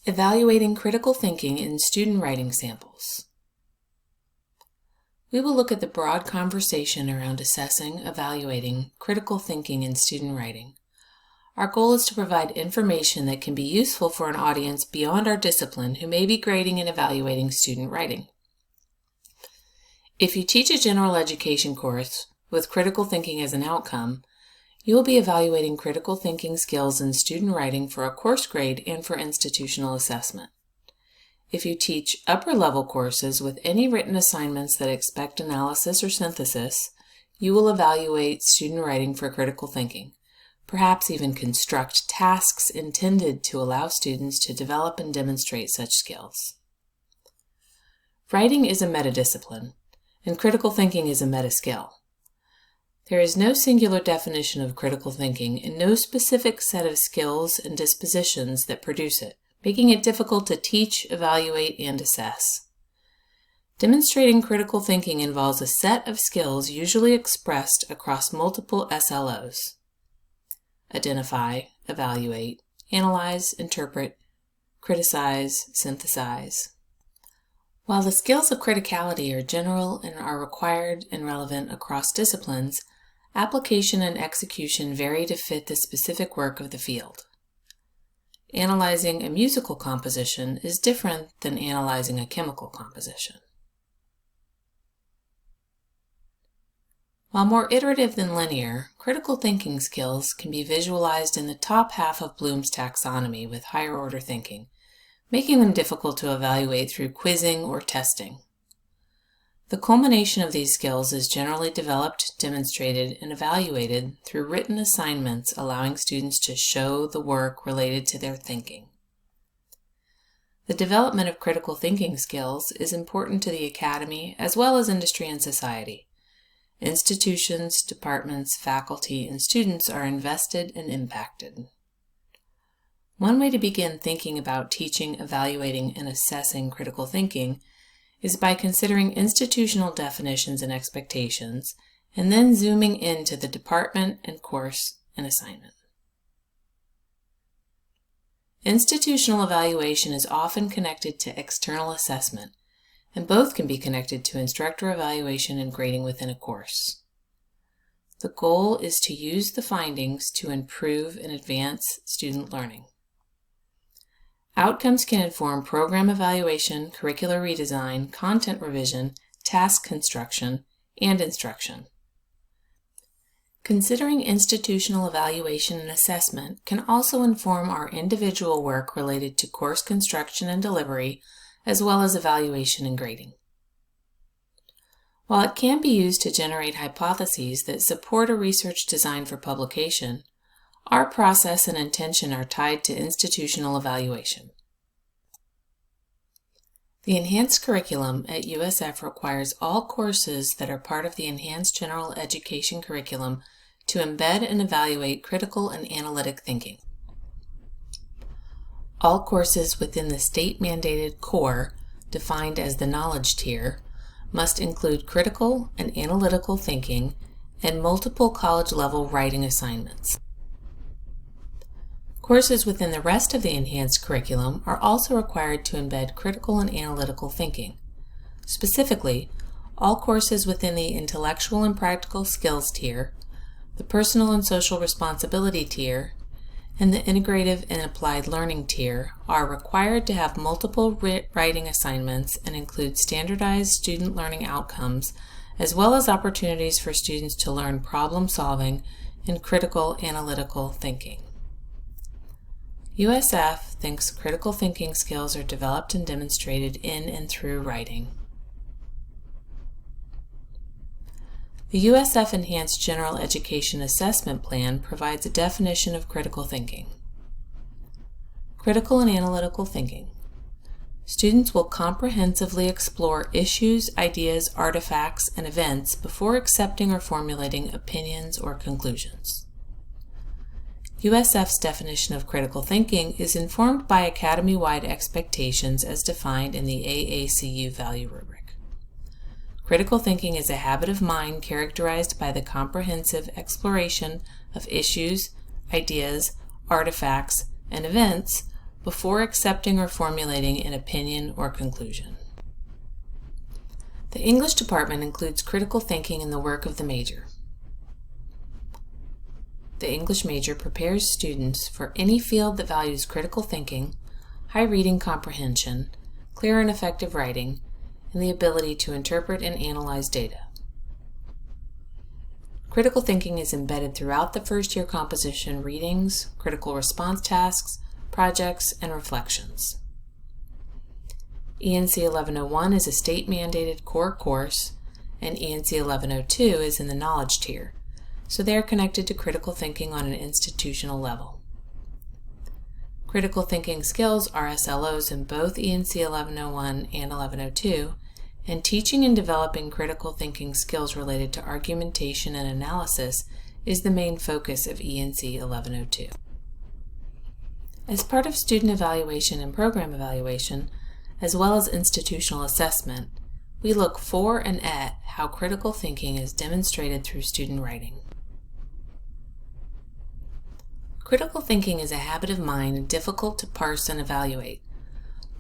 Evaluating critical thinking in student writing samples. We will look at the broad conversation around assessing, evaluating critical thinking in student writing. Our goal is to provide information that can be useful for an audience beyond our discipline who may be grading and evaluating student writing. If you teach a general education course with critical thinking as an outcome, you will be evaluating critical thinking skills in student writing for a course grade and for institutional assessment. If you teach upper-level courses with any written assignments that expect analysis or synthesis, you will evaluate student writing for critical thinking, perhaps even construct tasks intended to allow students to develop and demonstrate such skills. Writing is a metadiscipline, and critical thinking is a meta-skill. There is no singular definition of critical thinking and no specific set of skills and dispositions that produce it, making it difficult to teach, evaluate, and assess. Demonstrating critical thinking involves a set of skills usually expressed across multiple SLOs. Identify, evaluate, analyze, interpret, criticize, synthesize. While the skills of criticality are general and are required and relevant across disciplines, application and execution vary to fit the specific work of the field. Analyzing a musical composition is different than analyzing a chemical composition. While more iterative than linear, critical thinking skills can be visualized in the top half of Bloom's taxonomy with higher-order thinking, making them difficult to evaluate through quizzing or testing. The culmination of these skills is generally developed, demonstrated, and evaluated through written assignments allowing students to show the work related to their thinking. The development of critical thinking skills is important to the academy as well as industry and society. Institutions, departments, faculty, and students are invested and impacted. One way to begin thinking about teaching, evaluating, and assessing critical thinking is by considering institutional definitions and expectations, and then zooming into the department and course and assignment. Institutional evaluation is often connected to external assessment, and both can be connected to instructor evaluation and grading within a course. The goal is to use the findings to improve and advance student learning. Outcomes can inform program evaluation, curricular redesign, content revision, task construction, and instruction. Considering institutional evaluation and assessment can also inform our individual work related to course construction and delivery, as well as evaluation and grading. While it can be used to generate hypotheses that support a research design for publication, our process and intention are tied to institutional evaluation. The enhanced curriculum at USF requires all courses that are part of the enhanced general education curriculum to embed and evaluate critical and analytic thinking. All courses within the state-mandated core, defined as the knowledge tier, must include critical and analytical thinking and multiple college-level writing assignments. Courses within the rest of the enhanced curriculum are also required to embed critical and analytical thinking. Specifically, all courses within the intellectual and practical skills tier, the personal and social responsibility tier, and the integrative and applied learning tier are required to have multiple writing assignments and include standardized student learning outcomes, as well as opportunities for students to learn problem solving and critical analytical thinking. USF thinks critical thinking skills are developed and demonstrated in and through writing. The USF Enhanced General Education Assessment Plan provides a definition of critical thinking. Critical and analytical thinking. Students will comprehensively explore issues, ideas, artifacts, and events before accepting or formulating opinions or conclusions. USF's definition of critical thinking is informed by academy-wide expectations as defined in the AACU value rubric. Critical thinking is a habit of mind characterized by the comprehensive exploration of issues, ideas, artifacts, and events before accepting or formulating an opinion or conclusion. The English department includes critical thinking in the work of the major. The English major prepares students for any field that values critical thinking, high reading comprehension, clear and effective writing, and the ability to interpret and analyze data. Critical thinking is embedded throughout the first-year composition readings, critical response tasks, projects, and reflections. ENC 1101 is a state-mandated core course, and ENC 1102 is in the knowledge tier, so they are connected to critical thinking on an institutional level. Critical thinking skills are SLOs in both ENC 1101 and 1102, and teaching and developing critical thinking skills related to argumentation and analysis is the main focus of ENC 1102. As part of student evaluation and program evaluation, as well as institutional assessment, we look for and at how critical thinking is demonstrated through student writing. Critical thinking is a habit of mind and difficult to parse and evaluate.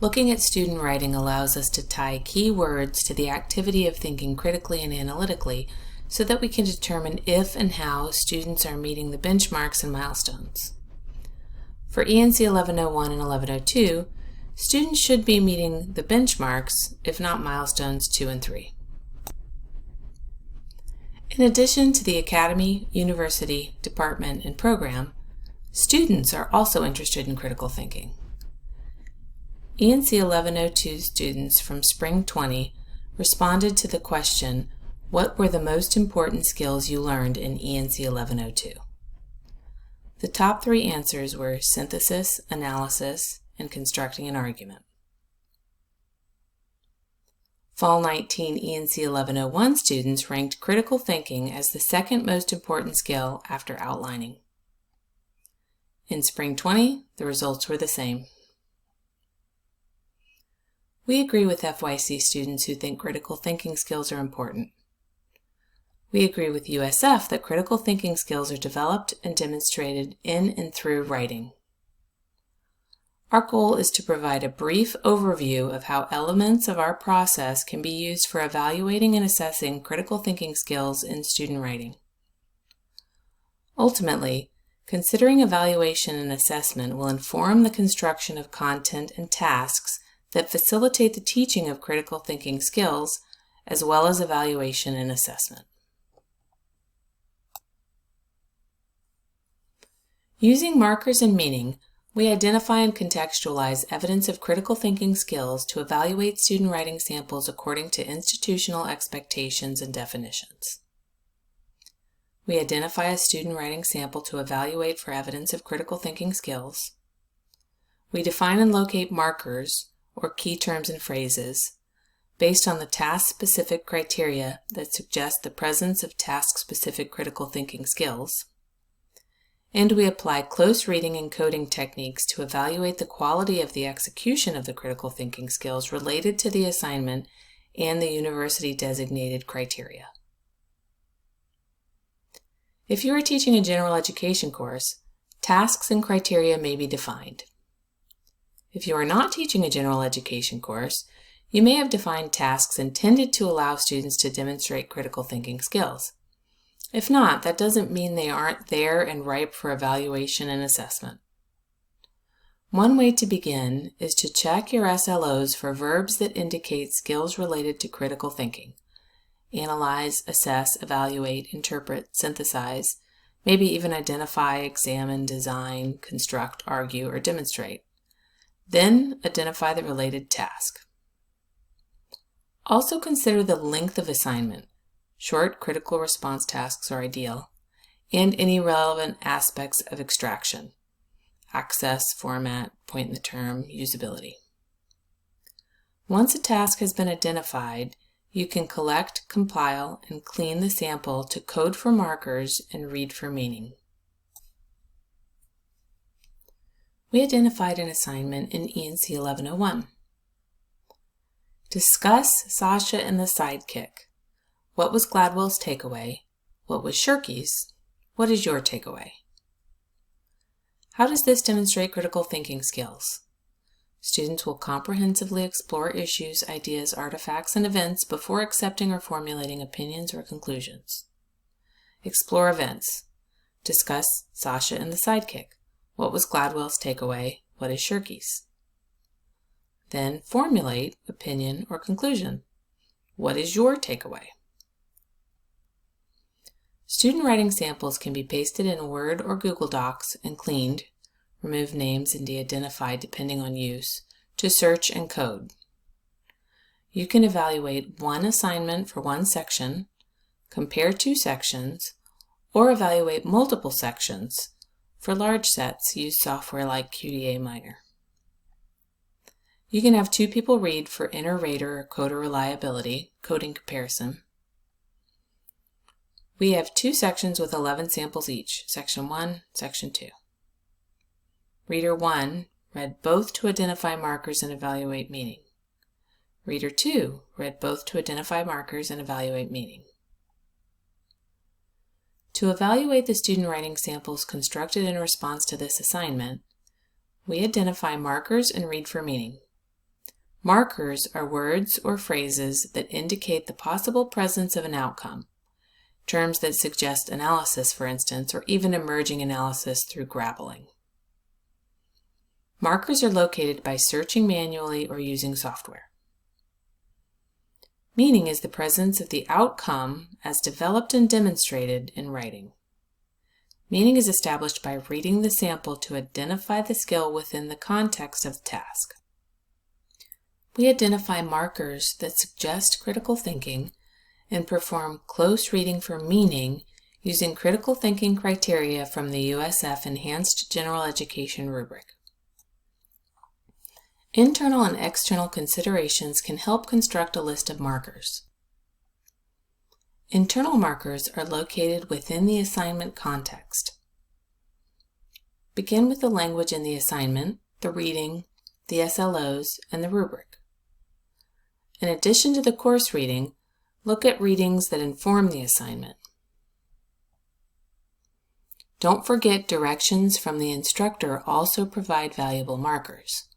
Looking at student writing allows us to tie key words to the activity of thinking critically and analytically so that we can determine if and how students are meeting the benchmarks and milestones. For ENC 1101 and 1102, students should be meeting the benchmarks, if not milestones 2 and 3. In addition to the academy, university, department, and program, students are also interested in critical thinking. ENC 1102 students from Spring 20 responded to the question, "What were the most important skills you learned in ENC 1102?" The top 3 answers were synthesis, analysis, and constructing an argument. Fall 19 ENC 1101 students ranked critical thinking as the second most important skill after outlining. In Spring 20, the results were the same. We agree with FYC students who think critical thinking skills are important. We agree with USF that critical thinking skills are developed and demonstrated in and through writing. Our goal is to provide a brief overview of how elements of our process can be used for evaluating and assessing critical thinking skills in student writing. Ultimately, considering evaluation and assessment will inform the construction of content and tasks that facilitate the teaching of critical thinking skills, as well as evaluation and assessment. Using markers and meaning, we identify and contextualize evidence of critical thinking skills to evaluate student writing samples according to institutional expectations and definitions. We identify a student writing sample to evaluate for evidence of critical thinking skills. We define and locate markers, or key terms and phrases, based on the task-specific criteria that suggest the presence of task-specific critical thinking skills. And we apply close reading and coding techniques to evaluate the quality of the execution of the critical thinking skills related to the assignment and the university-designated criteria. If you are teaching a general education course, tasks and criteria may be defined. If you are not teaching a general education course, you may have defined tasks intended to allow students to demonstrate critical thinking skills. If not, that doesn't mean they aren't there and ripe for evaluation and assessment. One way to begin is to check your SLOs for verbs that indicate skills related to critical thinking. Analyze, assess, evaluate, interpret, synthesize, maybe even identify, examine, design, construct, argue, or demonstrate. Then identify the related task. Also consider the length of assignment. Short critical response tasks are ideal, and any relevant aspects of extraction, access, format, point in the term, usability. Once a task has been identified, you can collect, compile, and clean the sample to code for markers and read for meaning. We identified an assignment in ENC 1101. Discuss Sasha and the Sidekick. What was Gladwell's takeaway? What was Shirky's? What is your takeaway? How does this demonstrate critical thinking skills? Students will comprehensively explore issues, ideas, artifacts, and events before accepting or formulating opinions or conclusions. Explore events. Discuss Sasha and the Sidekick. What was Gladwell's takeaway? What is Shirky's? Then formulate opinion or conclusion. What is your takeaway? Student writing samples can be pasted in Word or Google Docs and cleaned, remove names and de-identified depending on use, to search and code. You can evaluate one assignment for one section, compare two sections, or evaluate multiple sections. For large sets, use software like QDA Minor. You can have two people read for inter-rater or coder reliability, coding comparison. We have two sections with 11 samples each, Section 1, Section 2. Reader 1 read both to identify markers and evaluate meaning. Reader 2 read both to identify markers and evaluate meaning. To evaluate the student writing samples constructed in response to this assignment, we identify markers and read for meaning. Markers are words or phrases that indicate the possible presence of an outcome, terms that suggest analysis, for instance, or even emerging analysis through grappling. Markers are located by searching manually or using software. Meaning is the presence of the outcome as developed and demonstrated in writing. Meaning is established by reading the sample to identify the skill within the context of the task. We identify markers that suggest critical thinking and perform close reading for meaning using critical thinking criteria from the USF Enhanced General Education rubric. Internal and external considerations can help construct a list of markers. Internal markers are located within the assignment context. Begin with the language in the assignment, the reading, the SLOs, and the rubric. In addition to the course reading, look at readings that inform the assignment. Don't forget directions from the instructor also provide valuable markers.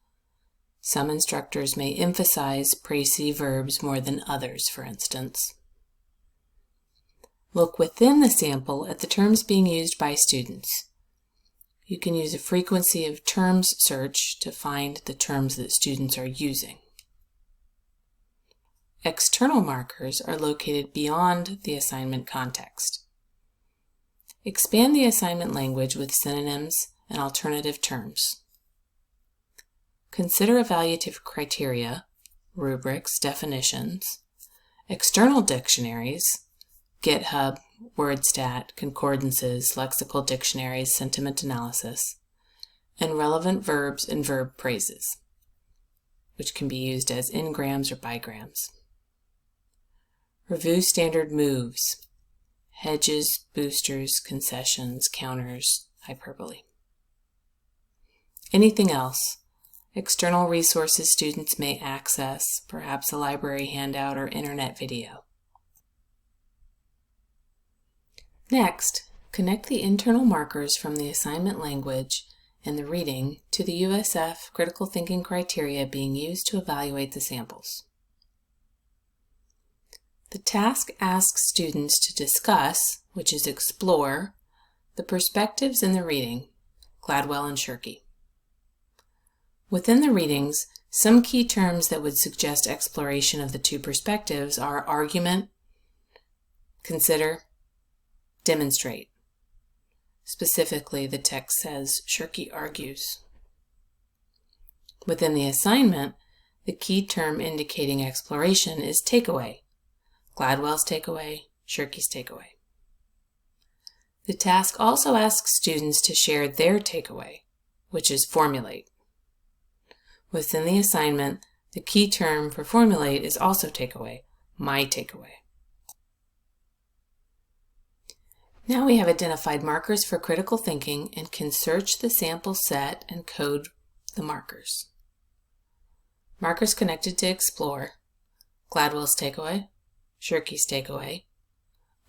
Some instructors may emphasize précis verbs more than others, for instance. Look within the sample at the terms being used by students. You can use a frequency of terms search to find the terms that students are using. External markers are located beyond the assignment context. Expand the assignment language with synonyms and alternative terms. Consider evaluative criteria, rubrics, definitions, external dictionaries, GitHub, WordStat, concordances, lexical dictionaries, sentiment analysis, and relevant verbs and verb phrases, which can be used as n-grams or bigrams. Review standard moves, hedges, boosters, concessions, counters, hyperbole. Anything else? External resources students may access, perhaps a library handout or internet video. Next, connect the internal markers from the assignment language and the reading to the USF critical thinking criteria being used to evaluate the samples. The task asks students to discuss, which is explore, the perspectives in the reading, Gladwell and Shirky. Within the readings, some key terms that would suggest exploration of the two perspectives are argument, consider, demonstrate. Specifically, the text says, Shirky argues. Within the assignment, the key term indicating exploration is takeaway, Gladwell's takeaway, Shirky's takeaway. The task also asks students to share their takeaway, which is formulate. Within the assignment, the key term for formulate is also takeaway, my takeaway. Now we have identified markers for critical thinking and can search the sample set and code the markers. Markers connected to explore, Gladwell's takeaway, Shirky's takeaway.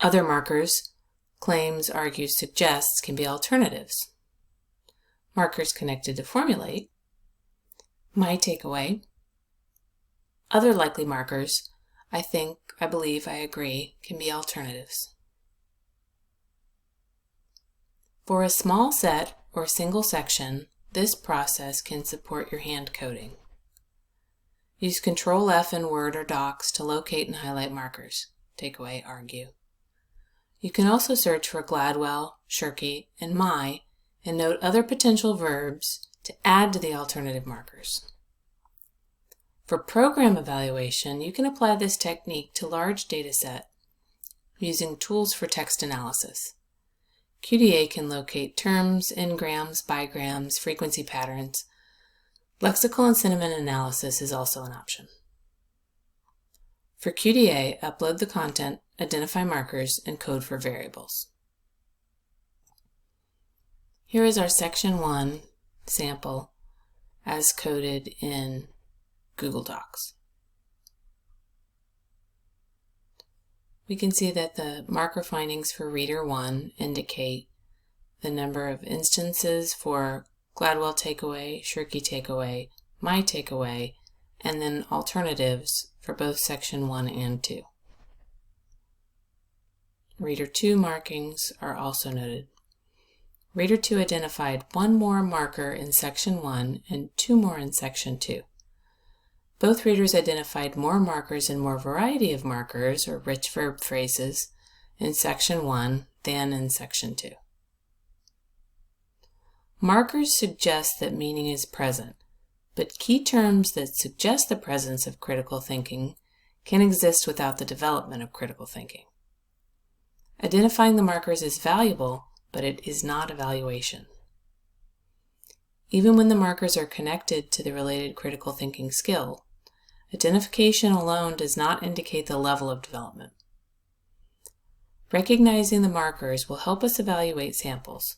Other markers, claims, argues, suggests, can be alternatives. Markers connected to formulate, my takeaway. Other likely markers, I think, I believe, I agree, can be alternatives. For a small set or single section, this process can support your hand coding. Use Control F in Word or Docs to locate and highlight markers. Takeaway, argue. You can also search for Gladwell, Shirky, and my, and note other potential verbs to add to the alternative markers. For program evaluation, you can apply this technique to large data set using tools for text analysis. QDA can locate terms, n-grams, bigrams, frequency patterns. Lexical and sentiment analysis is also an option. For QDA, upload the content, identify markers, and code for variables. Here is our Section 1 sample as coded in Google Docs. We can see that the marker findings for Reader 1 indicate the number of instances for Gladwell takeaway, Shirky takeaway, my takeaway, and then alternatives for both Section 1 and 2. Reader 2 markings are also noted. Reader 2 identified one more marker in Section 1 and 2 more in Section 2. Both readers identified more markers and more variety of markers, or rich verb phrases, in Section 1 than in Section 2. Markers suggest that meaning is present, but key terms that suggest the presence of critical thinking can exist without the development of critical thinking. Identifying the markers is valuable, but it is not evaluation. Even when the markers are connected to the related critical thinking skill, identification alone does not indicate the level of development. Recognizing the markers will help us evaluate samples,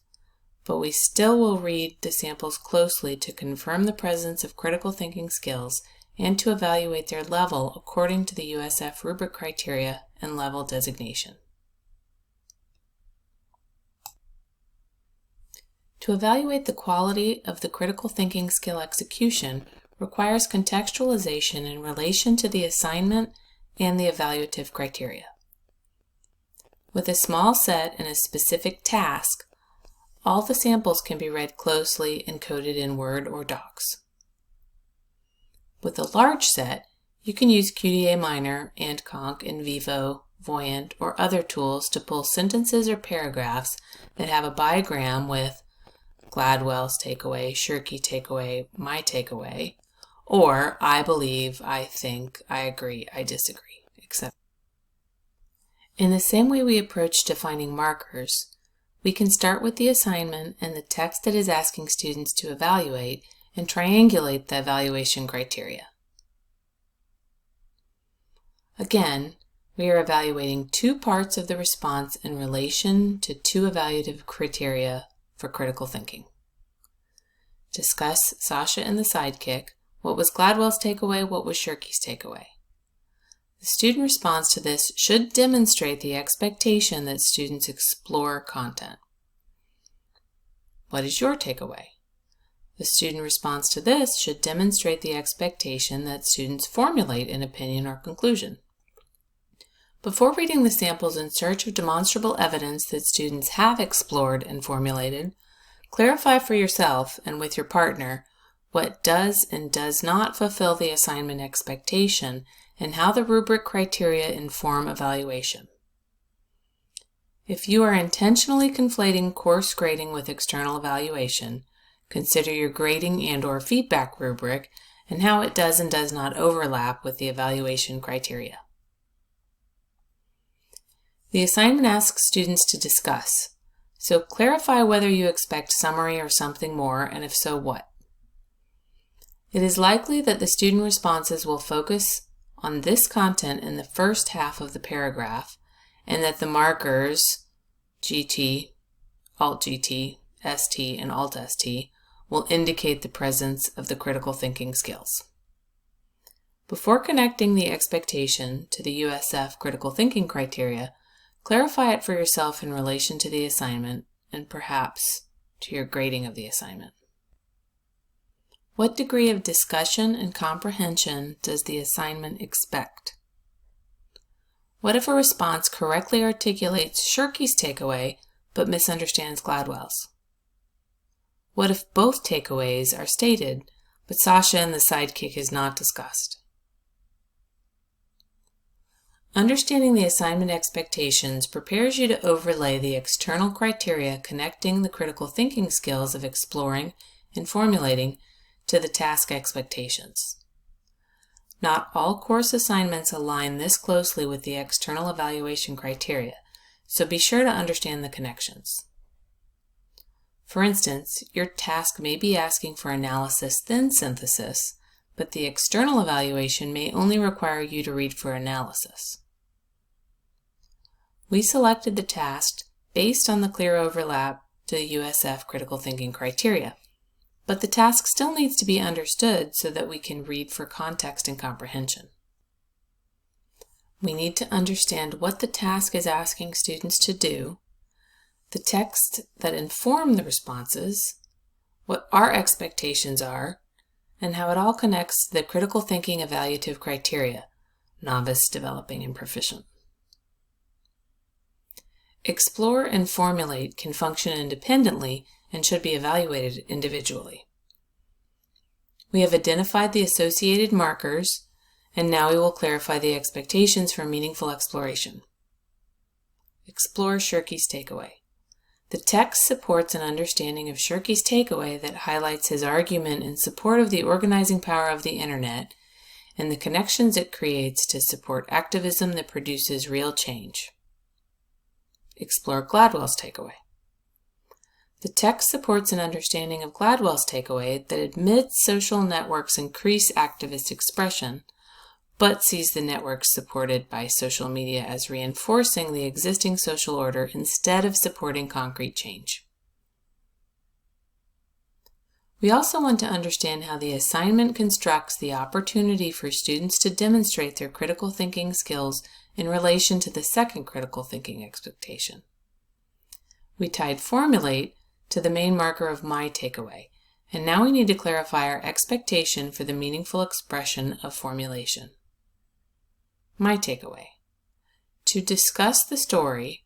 but we still will read the samples closely to confirm the presence of critical thinking skills and to evaluate their level according to the USF rubric criteria and level designation. To evaluate the quality of the critical thinking skill execution requires contextualization in relation to the assignment and the evaluative criteria. With a small set and a specific task, all the samples can be read closely and coded in Word or Docs. With a large set, you can use QDA Minor, AntConc, NVivo, Voyant, or other tools to pull sentences or paragraphs that have a bigram with Gladwell's takeaway, Shirky takeaway, my takeaway, or I believe, I think, I agree, I disagree, etc. In the same way we approach defining markers, we can start with the assignment and the text it is asking students to evaluate and triangulate the evaluation criteria. Again, we are evaluating two parts of the response in relation to two evaluative criteria for critical thinking. Discuss Sasha and the sidekick. What was Gladwell's takeaway? What was Shirky's takeaway? The student response to this should demonstrate the expectation that students explore content. What is your takeaway? The student response to this should demonstrate the expectation that students formulate an opinion or conclusion. Before reading the samples in search of demonstrable evidence that students have explored and formulated, clarify for yourself and with your partner what does and does not fulfill the assignment expectation and how the rubric criteria inform evaluation. If you are intentionally conflating course grading with external evaluation, consider your grading and/or feedback rubric and how it does and does not overlap with the evaluation criteria. The assignment asks students to discuss, so clarify whether you expect summary or something more, and if so, what. It is likely that the student responses will focus on this content in the first half of the paragraph, and that the markers GT, Alt-GT, ST, and Alt-ST will indicate the presence of the critical thinking skills. Before connecting the expectation to the USF critical thinking criteria, clarify it for yourself in relation to the assignment and perhaps to your grading of the assignment. What degree of discussion and comprehension does the assignment expect? What if a response correctly articulates Shirky's takeaway but misunderstands Gladwell's? What if both takeaways are stated, but Sasha and the sidekick is not discussed? Understanding the assignment expectations prepares you to overlay the external criteria connecting the critical thinking skills of exploring and formulating to the task expectations. Not all course assignments align this closely with the external evaluation criteria, so be sure to understand the connections. For instance, your task may be asking for analysis then synthesis, but the external evaluation may only require you to read for analysis. We selected the task based on the clear overlap to USF critical thinking criteria, but the task still needs to be understood so that we can read for context and comprehension. We need to understand what the task is asking students to do, the text that inform the responses, what our expectations are, and how it all connects to the critical thinking evaluative criteria, novice, developing, and proficient. Explore and formulate can function independently and should be evaluated individually. We have identified the associated markers, and now we will clarify the expectations for meaningful exploration. Explore Shirky's takeaway. The text supports an understanding of Shirky's takeaway that highlights his argument in support of the organizing power of the Internet and the connections it creates to support activism that produces real change. Explore Gladwell's takeaway. The text supports an understanding of Gladwell's takeaway that admits social networks increase activist expression, but sees the networks supported by social media as reinforcing the existing social order instead of supporting concrete change. We also want to understand how the assignment constructs the opportunity for students to demonstrate their critical thinking skills in relation to the second critical thinking expectation. We tied formulate to the main marker of my takeaway, and now we need to clarify our expectation for the meaningful expression of formulation. My takeaway. To discuss the story,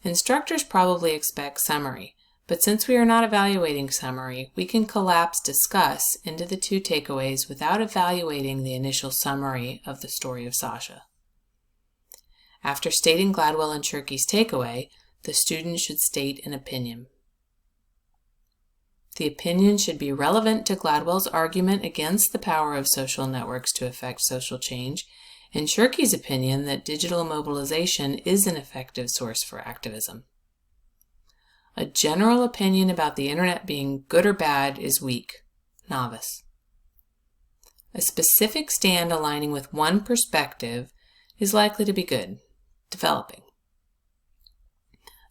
instructors probably expect summary, but since we are not evaluating summary, we can collapse discuss into the two takeaways without evaluating the initial summary of the story of Sasha. After stating Gladwell and Shirky's takeaway, the student should state an opinion. The opinion should be relevant to Gladwell's argument against the power of social networks to affect social change, and Shirky's opinion that digital mobilization is an effective source for activism. A general opinion about the Internet being good or bad is weak, novice. A specific stand aligning with one perspective is likely to be good, developing.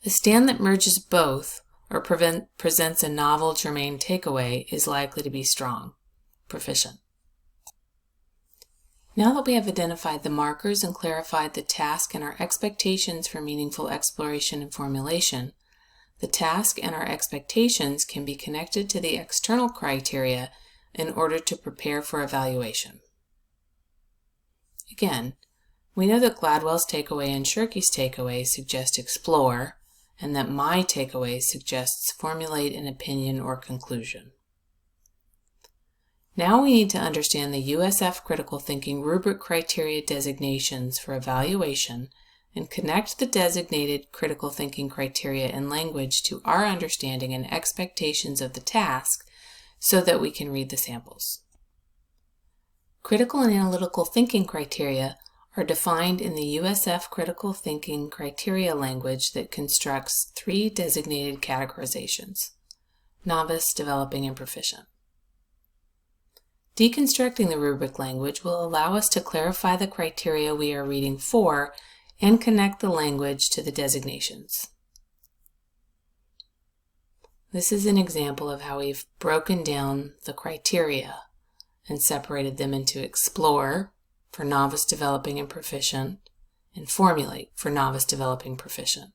A stand that merges both or presents a novel germane takeaway is likely to be strong, proficient. Now that we have identified the markers and clarified the task and our expectations for meaningful exploration and formulation, the task and our expectations can be connected to the external criteria in order to prepare for evaluation. Again, we know that Gladwell's takeaway and Shirky's takeaway suggest explore, and that my takeaway suggests formulate an opinion or conclusion. Now we need to understand the USF critical thinking rubric criteria designations for evaluation and connect the designated critical thinking criteria and language to our understanding and expectations of the task so that we can read the samples. Critical and analytical thinking criteria are defined in the USF critical thinking criteria language that constructs three designated categorizations: novice, developing, and proficient. Deconstructing the rubric language will allow us to clarify the criteria we are reading for and connect the language to the designations. This is an example of how we've broken down the criteria and separated them into explore for novice, developing, and proficient, and formulate for novice, developing, proficient.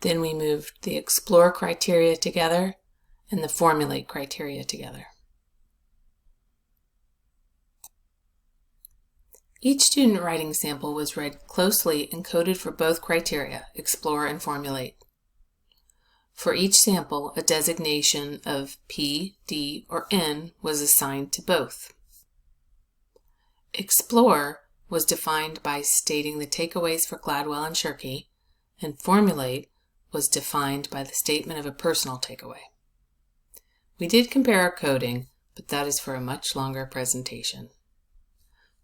Then we moved the explore criteria together and the formulate criteria together. Each student writing sample was read closely and coded for both criteria, explore and formulate. For each sample, a designation of P, D, or N was assigned to both. Explore was defined by stating the takeaways for Gladwell and Shirky, and formulate was defined by the statement of a personal takeaway. We did compare our coding, but that is for a much longer presentation.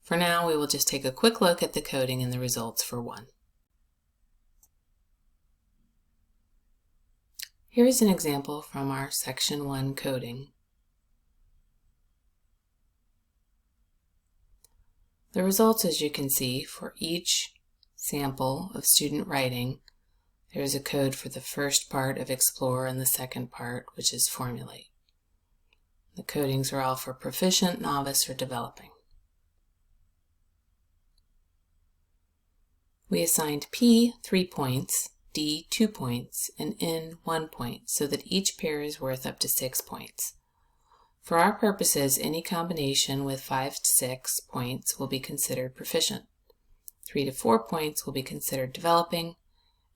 For now, we will just take a quick look at the coding and the results for one. Here is an example from our Section 1 coding. The results, as you can see, for each sample of student writing, there is a code for the first part of explore and the second part, which is formulate. The codings are all for proficient, novice, or developing. We assigned P 3 points, D 2 points, and N 1 point, so that each pair is worth up to 6 points. For our purposes, any combination with 5 to 6 points will be considered proficient. 3 to 4 points will be considered developing,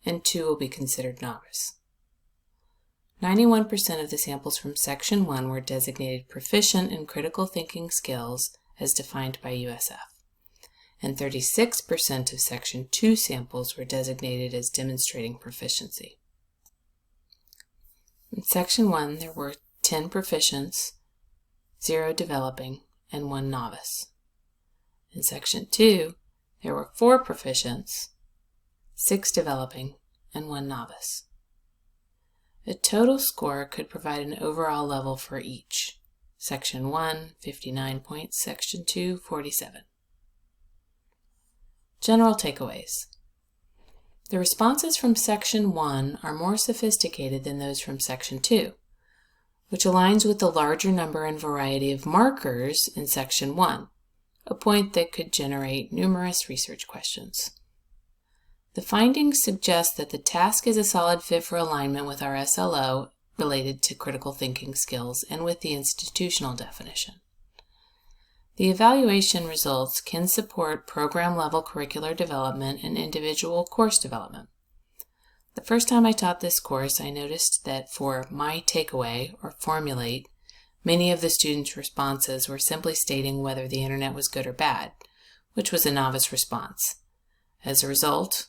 and 2 will be considered novice. 91% of the samples from Section 1 were designated proficient in critical thinking skills as defined by USF, and 36% of Section 2 samples were designated as demonstrating proficiency. In Section 1, there were 10 proficients, 0 developing, and 1 novice. In Section 2, there were 4 proficients, 6 developing, and 1 novice. A total score could provide an overall level for each. Section 1, 59 points, Section 2, 47. General takeaways. The responses from Section 1 are more sophisticated than those from Section 2, which aligns with the larger number and variety of markers in Section 1, a point that could generate numerous research questions. The findings suggest that the task is a solid fit for alignment with our SLO related to critical thinking skills and with the institutional definition. The evaluation results can support program-level curricular development and individual course development. The first time I taught this course, I noticed that for my takeaway, or formulate, many of the students' responses were simply stating whether the internet was good or bad, which was a novice response. As a result,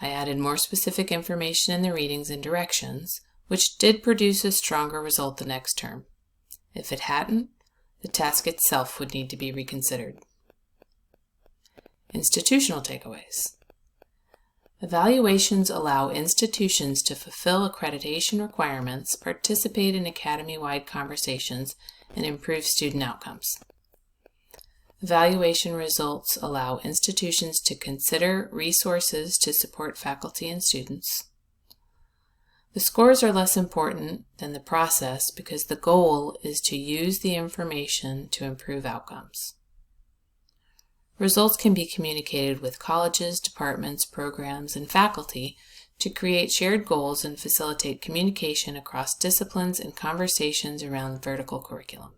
I added more specific information in the readings and directions, which did produce a stronger result the next term. If it hadn't, the task itself would need to be reconsidered. Institutional takeaways. Evaluations allow institutions to fulfill accreditation requirements, participate in academy-wide conversations, and improve student outcomes. Evaluation results allow institutions to consider resources to support faculty and students. The scores are less important than the process because the goal is to use the information to improve outcomes. Results can be communicated with colleges, departments, programs, and faculty to create shared goals and facilitate communication across disciplines and conversations around vertical curriculum.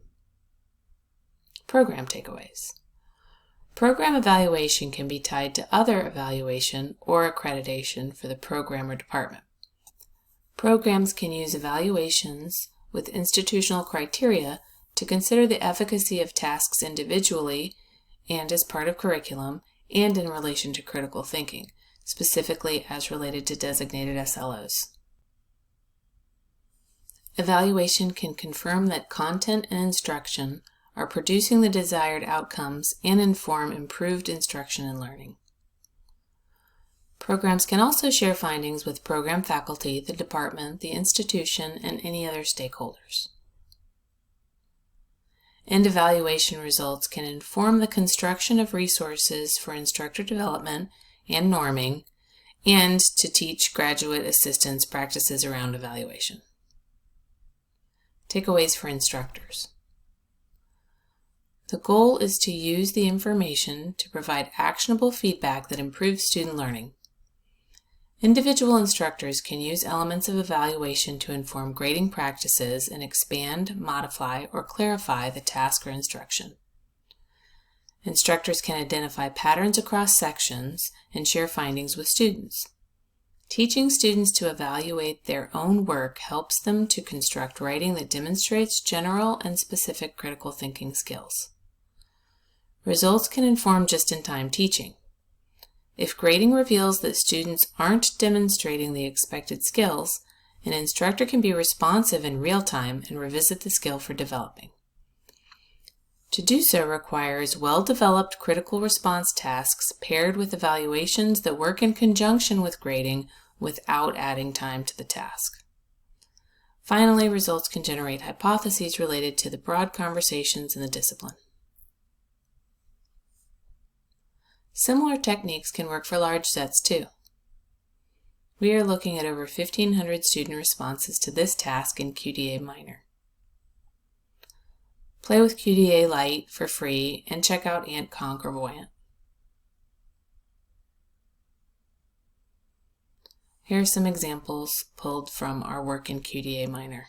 Program takeaways. Program evaluation can be tied to other evaluation or accreditation for the program or department. Programs can use evaluations with institutional criteria to consider the efficacy of tasks individually and as part of curriculum and in relation to critical thinking, specifically as related to designated SLOs. Evaluation can confirm that content and instruction are producing the desired outcomes and inform improved instruction and learning. Programs can also share findings with program faculty, the department, the institution, and any other stakeholders. And evaluation results can inform the construction of resources for instructor development and norming, and to teach graduate assistants practices around evaluation. Takeaways for instructors. The goal is to use the information to provide actionable feedback that improves student learning. Individual instructors can use elements of evaluation to inform grading practices and expand, modify, or clarify the task or instruction. Instructors can identify patterns across sections and share findings with students. Teaching students to evaluate their own work helps them to construct writing that demonstrates general and specific critical thinking skills. Results can inform just-in-time teaching. If grading reveals that students aren't demonstrating the expected skills, an instructor can be responsive in real time and revisit the skill for developing. To do so requires well-developed critical response tasks paired with evaluations that work in conjunction with grading without adding time to the task. Finally, results can generate hypotheses related to the broad conversations in the discipline. Similar techniques can work for large sets too. We are looking at over 1,500 student responses to this task in QDA Minor. Play with QDA Lite for free and check out Ant, Conk, or Voyant. Here are some examples pulled from our work in QDA Minor.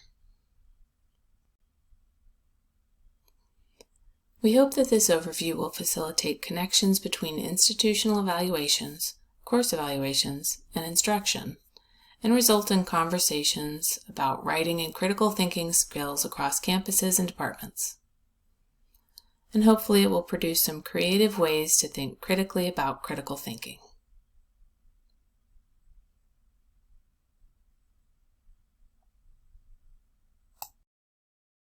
We hope that this overview will facilitate connections between institutional evaluations, course evaluations, and instruction, and result in conversations about writing and critical thinking skills across campuses and departments. And hopefully it will produce some creative ways to think critically about critical thinking.